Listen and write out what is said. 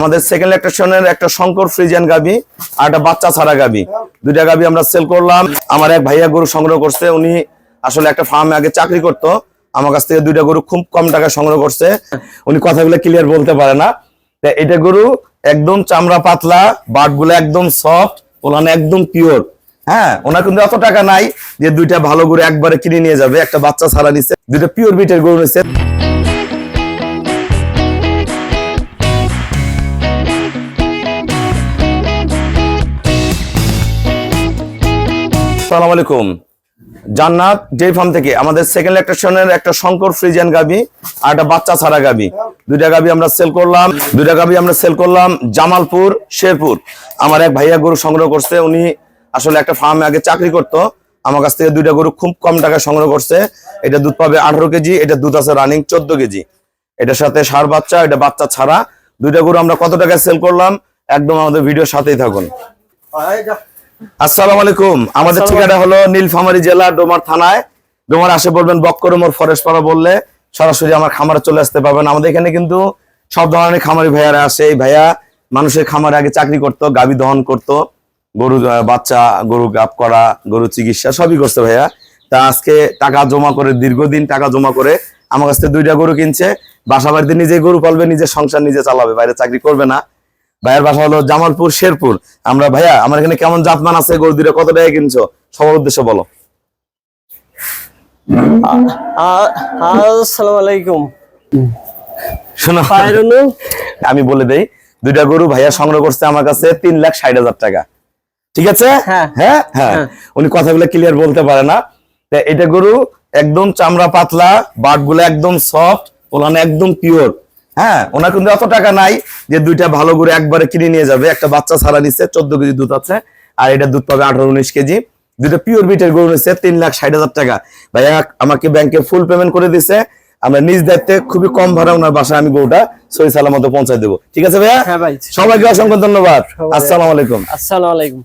আমাদের সেকেন্ড ল্যাকটেশনের একটা শঙ্কর ফ্রিজিয়ান গাবি আর একটা বাচ্চা ছাড়া গাবি, দুইটা গাবি আমরা সেল করলাম। আমার এক ভাইয়া গরু সংগ্রহ করছে, উনি আসলে একটা ফার্মে আগে চাকরি করতো, আমার কাছ থেকে দুইটা গরু খুব কম টাকায় সংগ্রহ করছে। উনি কথাগুলো ক্লিয়ার বলতে পারে না। এটা গরু একদম চামড়া পাতলা, বাটগুলো একদম সফট, ওলানে একদম পিওর। হ্যাঁ, ওনার কিন্তু এত টাকা নাই যে দুইটা ভালো গরু একবারে কিনে নিয়ে যাবে। একটা বাচ্চা ছাড়া নিচ্ছে, দুইটা পিওর বিটের গরু নিচ্ছে। আসসালামু আলাইকুম। জান্নাত ডেইরি ফার্ম থেকে আমাদের সেকেন্ড ল্যাকটেশনের একটা শঙ্কর ফ্রিজিয়ান গাবি আর একটা বাচ্চা ছাড়া গাবি, দুইটা গাবি আমরা সেল করলাম জামালপুর শেরপুর। আমার এক ভাইয়া গরু সংগ্রহ করছে, উনি আসলে একটা ফার্মে আগে চাকরি করতো, আমার কাছ থেকে দুইটা গরু খুব কম টাকায় সংগ্রহ করছে। এটা দুধ পাবে 18 কেজি, এটা দুধ আছে রানিং 14 কেজি। এটার সাথে ষাঁড় বাচ্চা, এটা বাচ্চা ছাড়া। দুইটা গরু আমরা কত টাকায় সেল করলাম একদম আমাদের ভিডিওর সাথেই থাকুন। আসসালামু আলাইকুম। আমাদের ঠিকানা হলো নীলফামারী জেলা ডোমার থানায়। ডোমার আসে বলবেন বক্করমোর ফরেস্ট পাড়া বললে সরাসরি আমার খামারে চলে আসতে পারবেন। আমাদের এখানে কিন্তু সব ধরনের খামারি ভাইয়ারা আসে। এই ভাইয়া মানুষের খামারে আগে চাকরি করতো, গাবি দহন করতো, গরু বাচ্চা, গরু গাব করা, গরু চিকিৎসা সবই করছে ভাইয়া। তা আজকে টাকা জমা করে, দীর্ঘদিন টাকা জমা করে আমার কাছ থেকে দুইটা গরু কিনছে। বাসা বাড়িতে নিজে গরু পালবে, নিজের সংসার নিজে চালাবে, বাইরে চাকরি করবে না। ভাইয়ের বাসা হলো জামালপুর শেরপুর। আমরা ভাইয়া আমার এখানে কেমন জাতমান আছে, গরু দুটো কত টাকা কিনছো, সবার উদ্দেশ্যে বলো। আসসালামু আলাইকুম। শোনো, আমি বলে দেই, দুইটা গরু ভাইয়া সংগ্রহ করছে আমার কাছে 3,60,000 টাকা। ঠিক আছে? হ্যাঁ হ্যাঁ হ্যাঁ, উনি কথাগুলো ক্লিয়ার বলতে পারে না। এটা গরু একদম চামড়া পাতলা, বাটগুলো একদম সফট, ওলানে একদম পিওর। হ্যাঁ, ওনার কিন্তু এত টাকা নাই যে দুইটা ভালো গরু একবারে কিনে নিয়ে যাবে। একটা বাচ্চা ছাড়া নিচ্ছে, 14 কেজি দুধ আছে, আর এটা দুধ পাবে 18-19 কেজি। দুইটা পিওর বিটের গরু নিচ্ছে 3,60,000 টাকা। ভাইয়া আমাকে ব্যাংকে ফুল পেমেন্ট করে দিছে। আমরা নিজ দায়িত্বে খুবই কম ভাড়া ওনার বাসায় আমি গরুটা সহি সালামত পৌঁছায় দেবো। ঠিক আছে ভাইয়া? হ্যাঁ ভাই, সবাইকে অসংখ্য ধন্যবাদ। আসসালামু আলাইকুম। আসসালামু আলাইকুম।